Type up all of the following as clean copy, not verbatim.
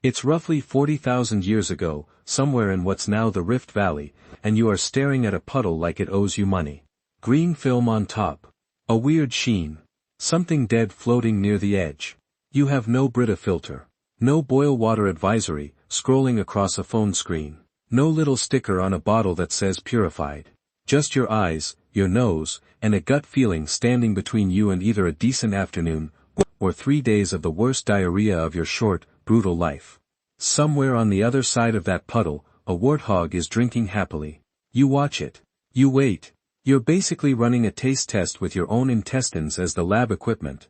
It's roughly 40,000 years ago, somewhere in what's now the Rift Valley, and you are staring at a puddle like it owes you money. Green film on top. A weird sheen. Something dead floating near the edge. You have no Brita filter. No boil water advisory, scrolling across a phone screen. No little sticker on a bottle that says purified. Just your eyes, your nose, and a gut feeling standing between you and either a decent afternoon, or 3 days of the worst diarrhea of your short, brutal life. Somewhere on the other side of that puddle, a warthog is drinking happily. You watch it. You wait. You're basically running a taste test with your own intestines as the lab equipment.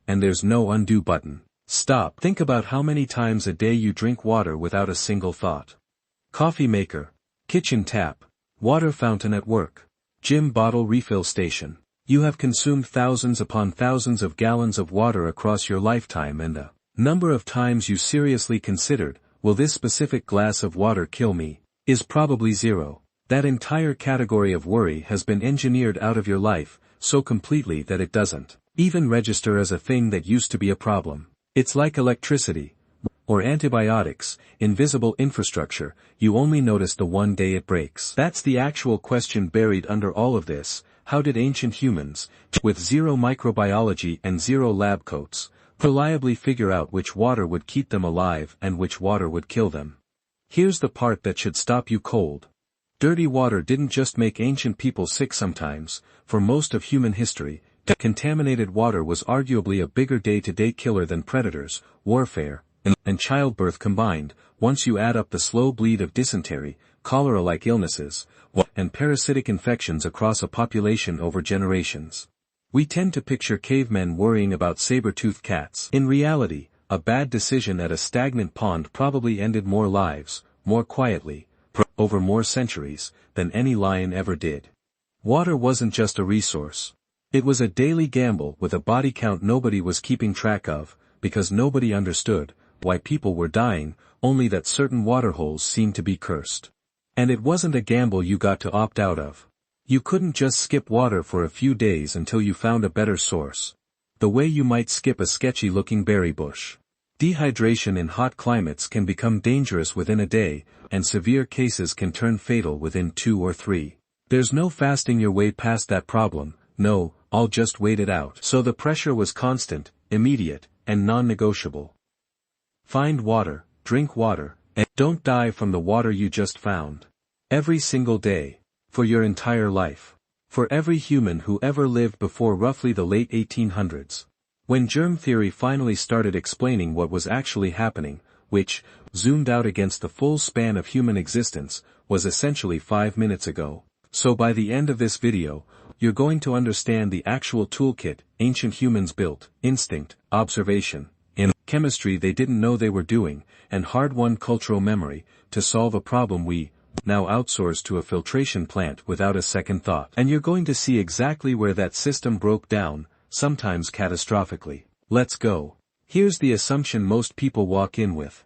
And there's no undo button. Stop. Think about how many times a day you drink water without a single thought. Coffee maker. Kitchen tap. Water fountain at work. Gym bottle refill station. You have consumed thousands upon thousands of gallons of water across your lifetime, and the number of times you seriously considered, will this specific glass of water kill me, is probably zero. That entire category of worry has been engineered out of your life, so completely that it doesn't even register as a thing that used to be a problem. It's like electricity, or antibiotics, invisible infrastructure, you only notice the one day it breaks. That's the actual question buried under all of this. How did ancient humans, with zero microbiology and zero lab coats, reliably figure out which water would keep them alive and which water would kill them? Here's the part that should stop you cold. Dirty water didn't just make ancient people sick sometimes. For most of human history, contaminated water was arguably a bigger day-to-day killer than predators, warfare, and childbirth combined. Once you add up the slow bleed of dysentery, cholera-like illnesses, and parasitic infections across a population over generations. We tend to picture cavemen worrying about saber-toothed cats. In reality, a bad decision at a stagnant pond probably ended more lives, more quietly, over more centuries, than any lion ever did. Water wasn't just a resource. It was a daily gamble with a body count nobody was keeping track of, because nobody understood why people were dying, only that certain waterholes seemed to be cursed. And it wasn't a gamble you got to opt out of. You couldn't just skip water for a few days until you found a better source. The way you might skip a sketchy-looking berry bush. Dehydration in hot climates can become dangerous within a day, and severe cases can turn fatal within 2 or 3. There's no fasting your way past that problem. No, I'll just wait it out. So the pressure was constant, immediate, and non-negotiable. Find water, drink water, and don't die from the water you just found. Every single day. For your entire life. For every human who ever lived before roughly the late 1800s. When germ theory finally started explaining what was actually happening, which, zoomed out against the full span of human existence, was essentially 5 minutes ago. So by the end of this video, you're going to understand the actual toolkit ancient humans built, instinct, observation, in chemistry they didn't know they were doing, and hard-won cultural memory, to solve a problem we now outsource to a filtration plant without a second thought. And you're going to see exactly where that system broke down, sometimes catastrophically. Let's go. Here's the assumption most people walk in with.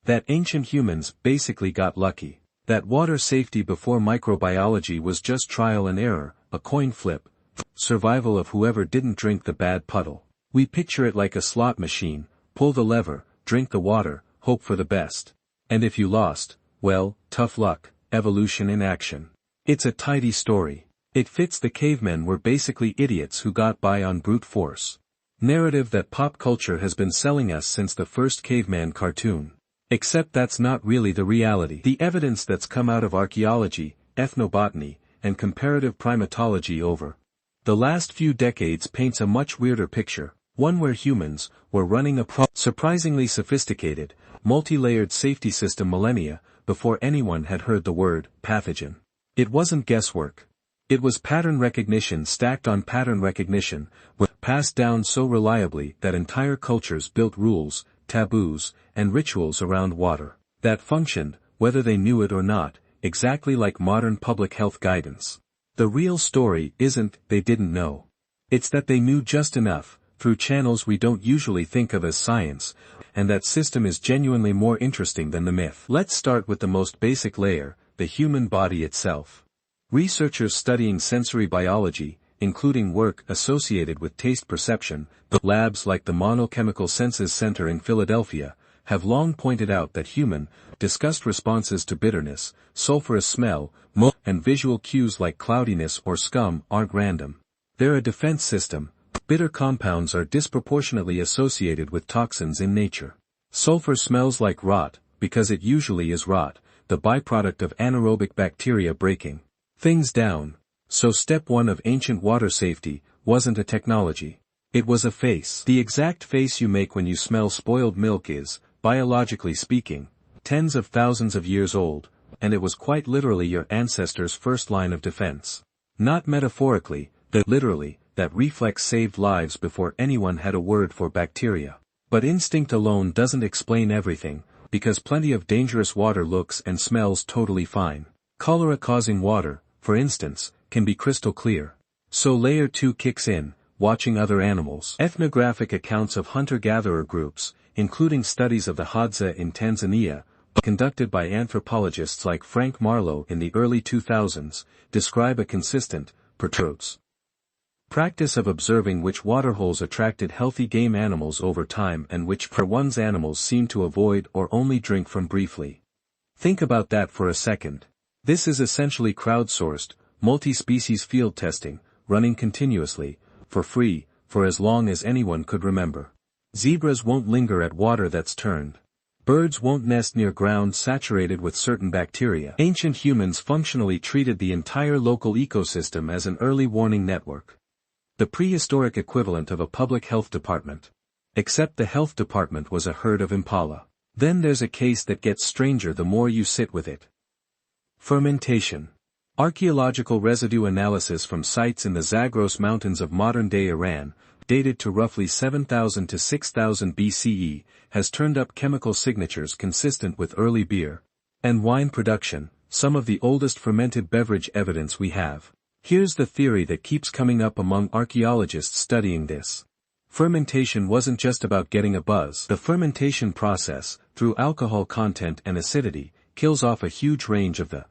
That ancient humans basically got lucky. That water safety before microbiology was just trial and error, a coin flip, survival of whoever didn't drink the bad puddle. We picture it like a slot machine, pull the lever, drink the water, hope for the best. And if you lost, well, tough luck, evolution in action. It's a tidy story. It fits the cavemen were basically idiots who got by on brute force. Narrative that pop culture has been selling us since the first caveman cartoon. Except that's not really the reality. The evidence that's come out of archaeology, ethnobotany, and comparative primatology over the last few decades paints a much weirder picture, one where humans were running a surprisingly sophisticated, multi-layered safety system millennia before anyone had heard the word pathogen. It wasn't guesswork. It was pattern recognition stacked on pattern recognition, passed down so reliably that entire cultures built rules, taboos, and rituals around water that functioned, whether they knew it or not, exactly like modern public health guidance. The real story isn't they didn't know. It's that they knew just enough, through channels we don't usually think of as science, and that system is genuinely more interesting than the myth. Let's start with the most basic layer, the human body itself. Researchers studying sensory biology, including work associated with taste perception, labs like the Monochemical Senses Center in Philadelphia, have long pointed out that human, disgust responses to bitterness, sulfurous smell, and visual cues like cloudiness or scum aren't random. They're a defense system. Bitter compounds are disproportionately associated with toxins in nature. Sulfur smells like rot, because it usually is rot, the byproduct of anaerobic bacteria breaking things down. So step 1 of ancient water safety wasn't a technology. It was a face. The exact face you make when you smell spoiled milk is, biologically speaking, tens of thousands of years old, and it was quite literally your ancestors' first line of defense. Not metaphorically, but literally, that reflex saved lives before anyone had a word for bacteria. But instinct alone doesn't explain everything, because plenty of dangerous water looks and smells totally fine. Cholera-causing water, for instance, can be crystal clear. So layer 2 kicks in, watching other animals. Ethnographic accounts of hunter-gatherer groups, including studies of the Hadza in Tanzania, conducted by anthropologists like Frank Marlowe in the early 2000s, describe a consistent, perturbs practice of observing which waterholes attracted healthy game animals over time and which ones animals seem to avoid or only drink from briefly. Think about that for a second. This is essentially crowdsourced, multi-species field testing, running continuously, for free, for as long as anyone could remember. Zebras won't linger at water that's turned. Birds won't nest near ground saturated with certain bacteria. Ancient humans functionally treated the entire local ecosystem as an early warning network. The prehistoric equivalent of a public health department. Except the health department was a herd of impala. Then there's a case that gets stranger the more you sit with it. Fermentation. Archaeological residue analysis from sites in the Zagros Mountains of modern-day Iran, dated to roughly 7000 to 6000 BCE, has turned up chemical signatures consistent with early beer and wine production, some of the oldest fermented beverage evidence we have. Here's the theory that keeps coming up among archaeologists studying this. Fermentation wasn't just about getting a buzz. The fermentation process, through alcohol content and acidity, kills off a huge range of the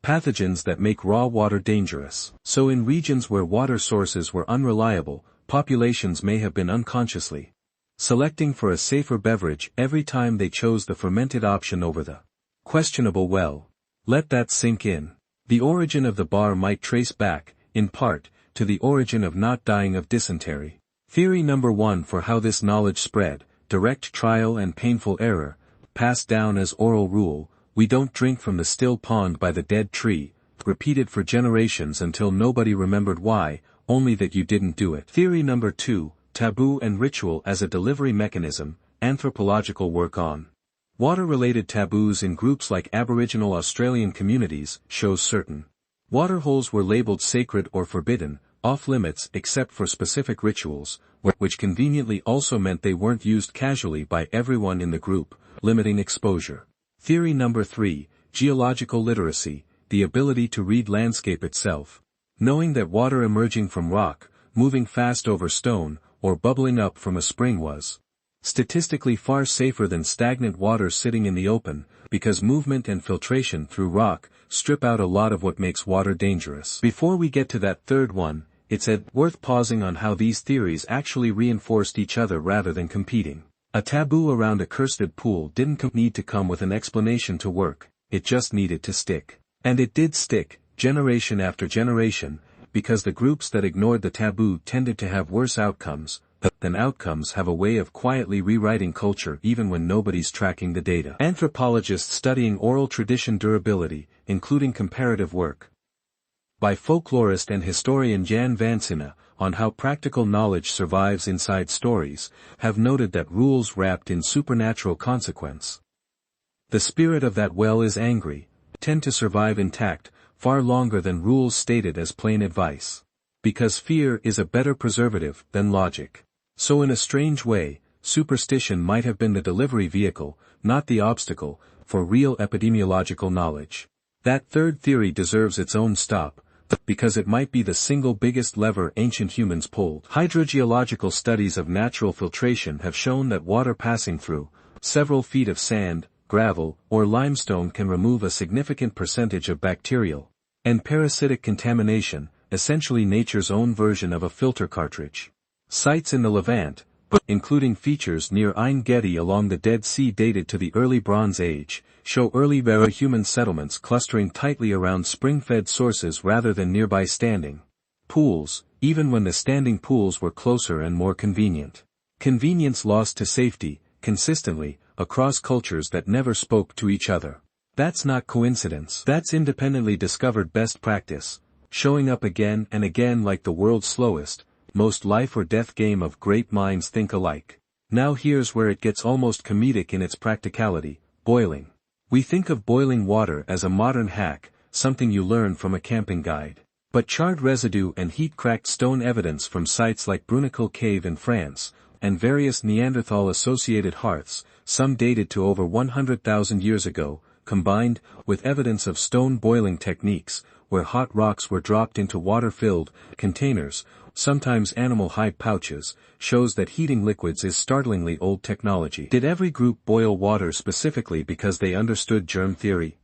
pathogens that make raw water dangerous. So in regions where water sources were unreliable, populations may have been unconsciously selecting for a safer beverage every time they chose the fermented option over the questionable well. Let that sink in. The origin of the bar might trace back, in part, to the origin of not dying of dysentery. Theory number 1 for how this knowledge spread: direct trial and painful error, passed down as oral rule. We don't drink from the still pond by the dead tree, repeated for generations until nobody remembered why, only that you didn't do it. Theory number 2, taboo and ritual as a delivery mechanism, anthropological work on water-related taboos in groups like Aboriginal Australian communities shows certain waterholes were labeled sacred or forbidden, off-limits except for specific rituals, which conveniently also meant they weren't used casually by everyone in the group, limiting exposure. Theory number 3, geological literacy, the ability to read landscape itself. Knowing that water emerging from rock, moving fast over stone, or bubbling up from a spring was statistically far safer than stagnant water sitting in the open, because movement and filtration through rock strip out a lot of what makes water dangerous. Before we get to that third one, it's worth pausing on how these theories actually reinforced each other rather than competing. A taboo around a cursed pool didn't need to come with an explanation to work, it just needed to stick. And it did stick, generation after generation, because the groups that ignored the taboo tended to have worse outcomes. Then outcomes have a way of quietly rewriting culture even when nobody's tracking the data. Anthropologists studying oral tradition durability, including comparative work by folklorist and historian Jan Vansina, on how practical knowledge survives inside stories, have noted that rules wrapped in supernatural consequence. The spirit of that well is angry, tend to survive intact, far longer than rules stated as plain advice. Because fear is a better preservative than logic. So in a strange way, superstition might have been the delivery vehicle, not the obstacle, for real epidemiological knowledge. That third theory deserves its own stop, because it might be the single biggest lever ancient humans pulled. Hydrogeological studies of natural filtration have shown that water passing through several feet of sand, gravel, or limestone can remove a significant percentage of bacterial and parasitic contamination, essentially nature's own version of a filter cartridge. Sites in the Levant, including features near Ein Gedi along the Dead Sea dated to the early Bronze Age, show early human settlements clustering tightly around spring-fed sources rather than nearby standing pools, even when the standing pools were closer and more convenient. Convenience lost to safety, consistently, across cultures that never spoke to each other. That's not coincidence. That's independently discovered best practice, showing up again and again like the world's slowest, most life-or-death game of great minds think alike. Now here's where it gets almost comedic in its practicality: boiling. We think of boiling water as a modern hack, something you learn from a camping guide. But charred residue and heat-cracked stone evidence from sites like Bruniquel Cave in France, and various Neanderthal-associated hearths, some dated to over 100,000 years ago, combined with evidence of stone boiling techniques, where hot rocks were dropped into water-filled containers, sometimes animal-hide pouches, shows that heating liquids is startlingly old technology. Did every group boil water specifically because they understood germ theory?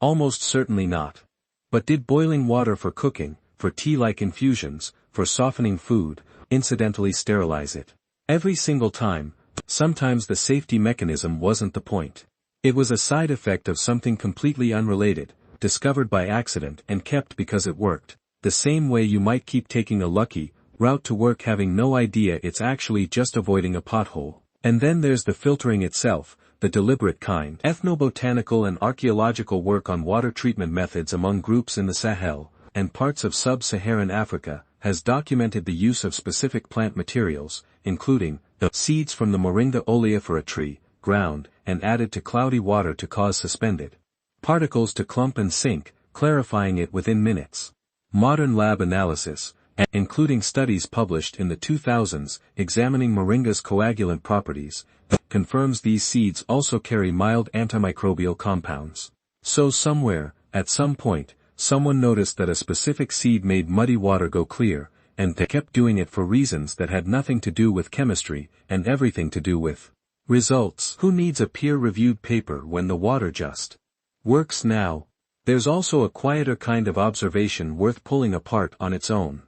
Almost certainly not. But did boiling water for cooking, for tea-like infusions, for softening food, incidentally sterilize it? Every single time. Sometimes the safety mechanism wasn't the point. It was a side effect of something completely unrelated, discovered by accident and kept because it worked. The same way you might keep taking a lucky route to work having no idea it's actually just avoiding a pothole. And then there's the filtering itself, the deliberate kind. Ethnobotanical and archaeological work on water treatment methods among groups in the Sahel, and parts of sub-Saharan Africa, has documented the use of specific plant materials, including the seeds from the Moringa oleifera tree, ground, and added to cloudy water to cause suspended particles to clump and sink, clarifying it within minutes. Modern lab analysis, including studies published in the 2000s examining moringa's coagulant properties, confirms these seeds also carry mild antimicrobial compounds. So somewhere, at some point, someone noticed that a specific seed made muddy water go clear, and they kept doing it for reasons that had nothing to do with chemistry, and everything to do with results. Who needs a peer-reviewed paper when the water just works now? There's also a quieter kind of observation worth pulling apart on its own.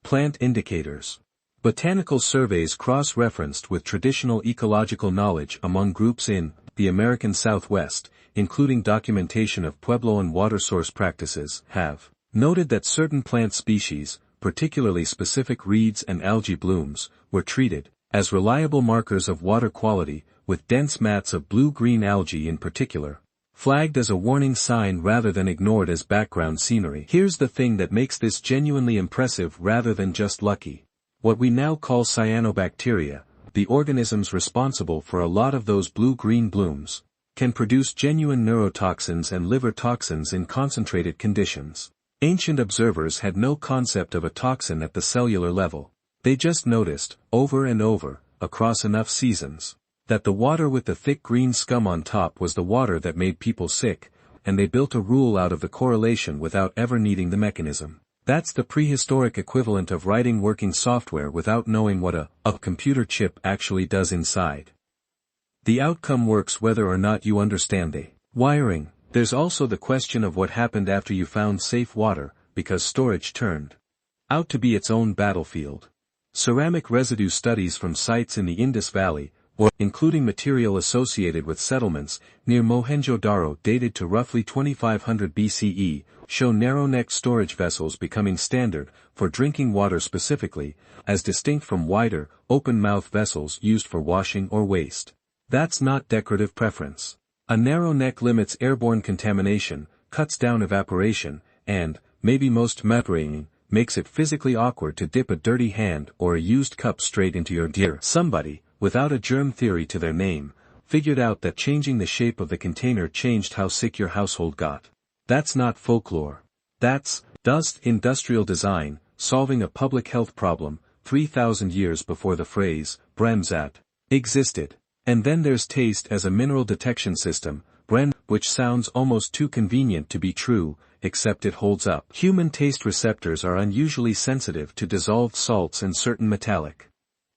Plant indicators. Botanical surveys cross-referenced with traditional ecological knowledge among groups in the American Southwest, including documentation of Puebloan water source practices, have noted that certain plant species, particularly specific reeds and algae blooms, were treated as reliable markers of water quality, with dense mats of blue-green algae in particular flagged as a warning sign rather than ignored as background scenery. Here's the thing that makes this genuinely impressive rather than just lucky. What we now call cyanobacteria, the organisms responsible for a lot of those blue-green blooms, can produce genuine neurotoxins and liver toxins in concentrated conditions. Ancient observers had no concept of a toxin at the cellular level. They just noticed, over and over, across enough seasons, that the water with the thick green scum on top was the water that made people sick, and they built a rule out of the correlation without ever needing the mechanism. That's the prehistoric equivalent of writing working software without knowing what a computer chip actually does inside. The outcome works whether or not you understand the wiring. There's also the question of what happened after you found safe water, because storage turned out to be its own battlefield. Ceramic residue studies from sites in the Indus Valley, including material associated with settlements near Mohenjo-Daro dated to roughly 2500 BCE, show narrow-necked storage vessels becoming standard for drinking water specifically, as distinct from wider, open-mouth vessels used for washing or waste. That's not decorative preference. A narrow neck limits airborne contamination, cuts down evaporation, and, maybe most mattering, makes it physically awkward to dip a dirty hand or a used cup straight into your dear. Somebody, without a germ theory to their name, figured out that changing the shape of the container changed how sick your household got. That's not folklore. That's industrial design, solving a public health problem, 3,000 years before the phrase, Bremsat, existed. And then there's taste as a mineral detection system, Bren, which sounds almost too convenient to be true, except it holds up. Human taste receptors are unusually sensitive to dissolved salts and certain metallic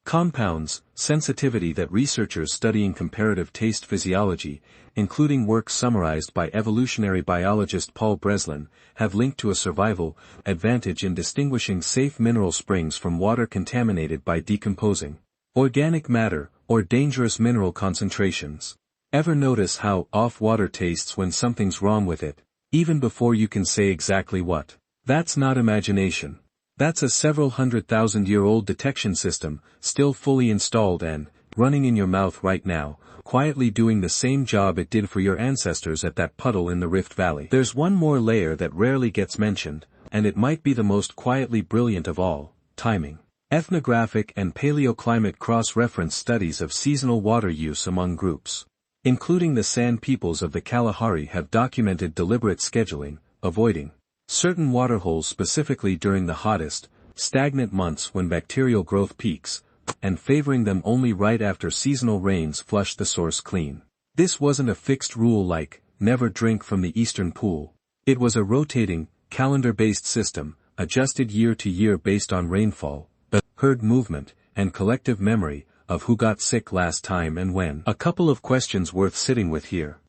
compounds, sensitivity that researchers studying comparative taste physiology, including work summarized by evolutionary biologist Paul Breslin, have linked to a survival advantage in distinguishing safe mineral springs from water contaminated by decomposing organic matter, or dangerous mineral concentrations. Ever notice how off water tastes when something's wrong with it, even before you can say exactly what? That's not imagination. That's a several 100,000-year-old detection system, still fully installed and running in your mouth right now, quietly doing the same job it did for your ancestors at that puddle in the Rift Valley. There's one more layer that rarely gets mentioned, and it might be the most quietly brilliant of all: timing. Ethnographic and paleoclimate cross-reference studies of seasonal water use among groups, including the San peoples of the Kalahari, have documented deliberate scheduling, avoiding certain waterholes specifically during the hottest, stagnant months when bacterial growth peaks, and favoring them only right after seasonal rains flush the source clean. This wasn't a fixed rule like, never drink from the eastern pool. It was a rotating, calendar-based system, adjusted year to year based on rainfall, herd movement, and collective memory of who got sick last time and when. A couple of questions worth sitting with here.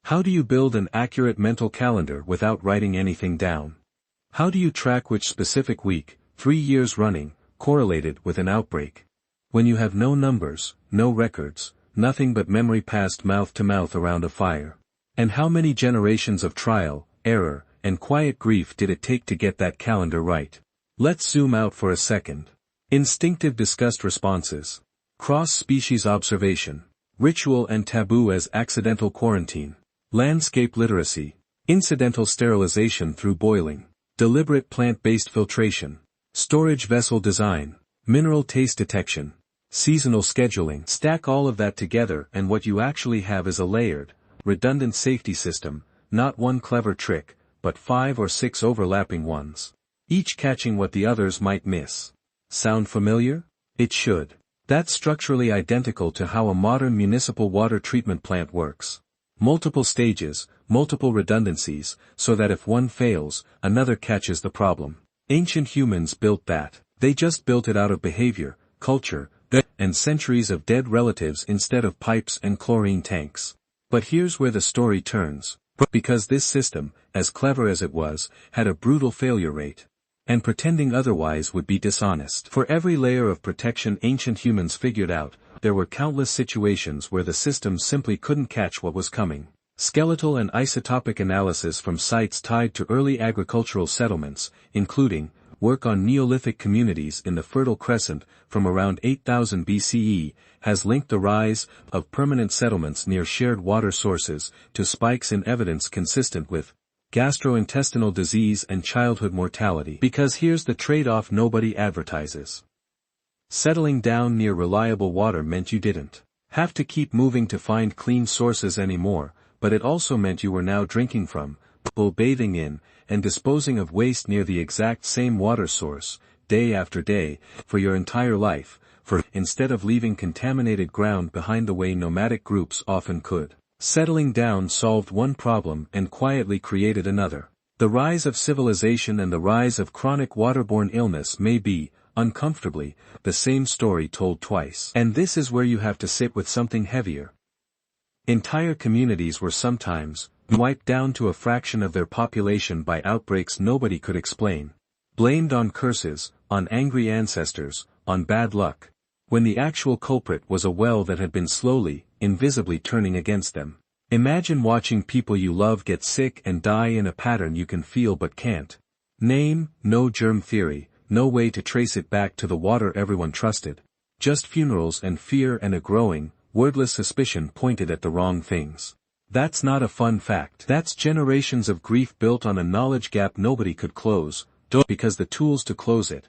How do you build an accurate mental calendar without writing anything down? How do you track which specific week, 3 years running, correlated with an outbreak? When you have no numbers, no records, nothing but memory passed mouth to mouth around a fire. And how many generations of trial, error, and quiet grief did it take to get that calendar right? Let's zoom out for a second. Instinctive disgust responses. Cross-species observation. Ritual and taboo as accidental quarantine. Landscape literacy. Incidental sterilization through boiling. Deliberate plant-based filtration. Storage vessel design. Mineral taste detection. Seasonal scheduling. Stack all of that together and what you actually have is a layered, redundant safety system, not one clever trick, but 5 or 6 overlapping ones, each catching what the others might miss. Sound familiar? It should. That's structurally identical to how a modern municipal water treatment plant works. Multiple stages, multiple redundancies, so that if one fails, another catches the problem. Ancient humans built that. They just built it out of behavior, culture, and centuries of dead relatives instead of pipes and chlorine tanks. But here's where the story turns. Because this system, as clever as it was, had a brutal failure rate. And pretending otherwise would be dishonest. For every layer of protection ancient humans figured out, there were countless situations where the system simply couldn't catch what was coming. Skeletal and isotopic analysis from sites tied to early agricultural settlements, including work on Neolithic communities in the Fertile Crescent from around 8000 BCE, has linked the rise of permanent settlements near shared water sources to spikes in evidence consistent with gastrointestinal disease and childhood mortality. Because here's the trade-off nobody advertises. Settling down near reliable water meant you didn't have to keep moving to find clean sources anymore, but it also meant you were now drinking from, bathing in, and disposing of waste near the exact same water source, day after day, for your entire life, instead of leaving contaminated ground behind the way nomadic groups often could. Settling down solved one problem and quietly created another. The rise of civilization and the rise of chronic waterborne illness may be, uncomfortably, the same story told twice. And this is where you have to sit with something heavier. Entire communities were sometimes wiped down to a fraction of their population by outbreaks nobody could explain. Blamed on curses, on angry ancestors, on bad luck. When the actual culprit was a well that had been slowly, invisibly turning against them. Imagine watching people you love get sick and die in a pattern you can feel but can't name. No germ theory, no way to trace it back to the water everyone trusted. Just funerals and fear and a growing, wordless suspicion pointed at the wrong things. That's not a fun fact. That's generations of grief built on a knowledge gap nobody could close, because the tools to close it,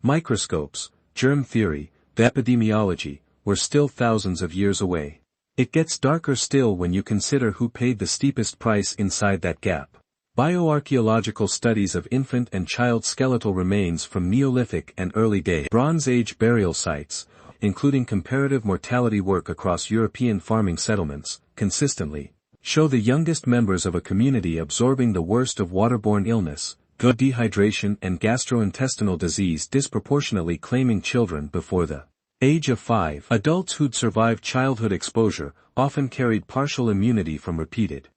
microscopes, germ theory, the epidemiology, were still thousands of years away. It gets darker still when you consider who paid the steepest price inside that gap. Bioarchaeological studies of infant and child skeletal remains from Neolithic and early day Bronze Age burial sites, including comparative mortality work across European farming settlements, consistently show the youngest members of a community absorbing the worst of waterborne illness, dehydration and gastrointestinal disease disproportionately claiming children before the age of 5. Adults who'd survived childhood exposure often carried partial immunity from repeated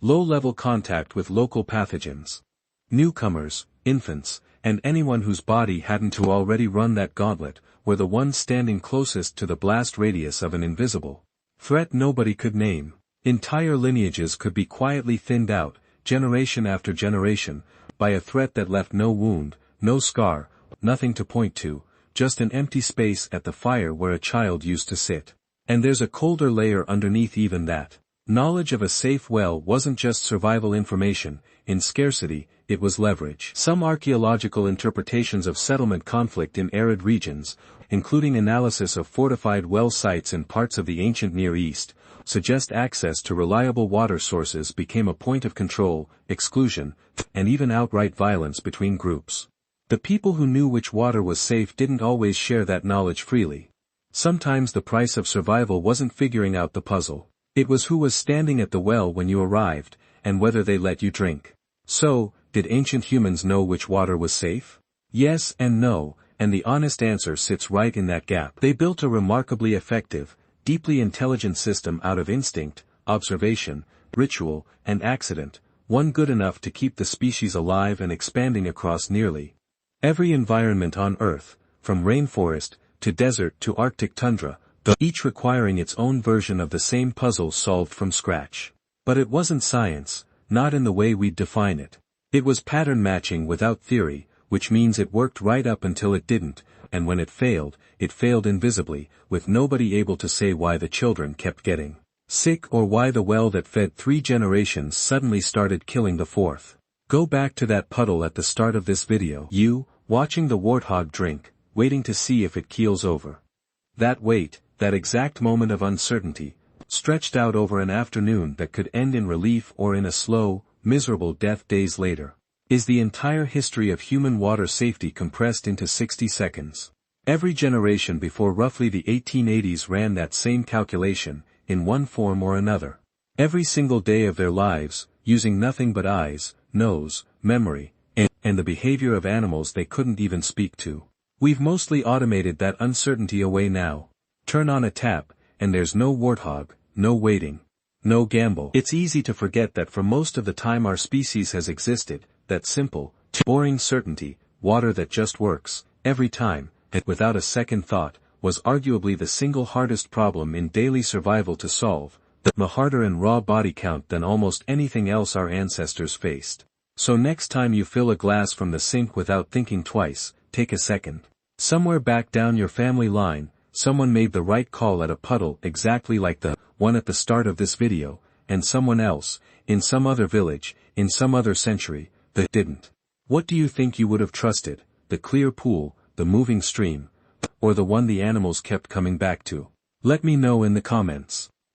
low-level contact with local pathogens. Newcomers, infants, and anyone whose body hadn't already run that gauntlet, were were the ones standing closest to the blast radius of an invisible threat nobody could name. Entire lineages could be quietly thinned out, generation after generation, by a threat that left no wound, no scar, nothing to point to, just an empty space at the fire where a child used to sit. And there's a colder layer underneath even that. Knowledge of a safe well wasn't just survival information. In scarcity, it was leverage. Some archaeological interpretations of settlement conflict in arid regions, including analysis of fortified well sites in parts of the ancient Near East, suggest access to reliable water sources became a point of control, exclusion, and even outright violence between groups. The people who knew which water was safe didn't always share that knowledge freely. Sometimes the price of survival wasn't figuring out the puzzle. It was who was standing at the well when you arrived, and whether they let you drink. So, did ancient humans know which water was safe? Yes and no, and the honest answer sits right in that gap. They built a remarkably effective, deeply intelligent system out of instinct, observation, ritual, and accident, one good enough to keep the species alive and expanding across nearly every environment on Earth, from rainforest to desert to Arctic tundra, each requiring its own version of the same puzzle solved from scratch. But it wasn't science, not in the way we'd define it. It was pattern matching without theory, which means it worked right up until it didn't, and when it failed invisibly, with nobody able to say why the children kept getting sick or why the well that fed 3 generations suddenly started killing the 4th. Go back to that puddle at the start of this video. You, watching the warthog drink, waiting to see if it keels over. That wait, that exact moment of uncertainty, stretched out over an afternoon that could end in relief or in a slow, miserable death days later, is the entire history of human water safety compressed into 60 seconds. Every generation before roughly the 1880s ran that same calculation, in one form or another. Every single day of their lives, using nothing but eyes, nose, memory, and the behavior of animals they couldn't even speak to. We've mostly automated that uncertainty away now. Turn on a tap, and there's no warthog, no waiting, no gamble. It's easy to forget that for most of the time our species has existed, that simple, boring certainty, water that just works, every time, and without a second thought, was arguably the single hardest problem in daily survival to solve, the harder and raw body count than almost anything else our ancestors faced. So next time you fill a glass from the sink without thinking twice, take a second. Somewhere back down your family line, someone made the right call at a puddle exactly like the one at the start of this video, and someone else, in some other village, in some other century, that didn't. What do you think you would have trusted, the clear pool, the moving stream, or the one the animals kept coming back to? Let me know in the comments.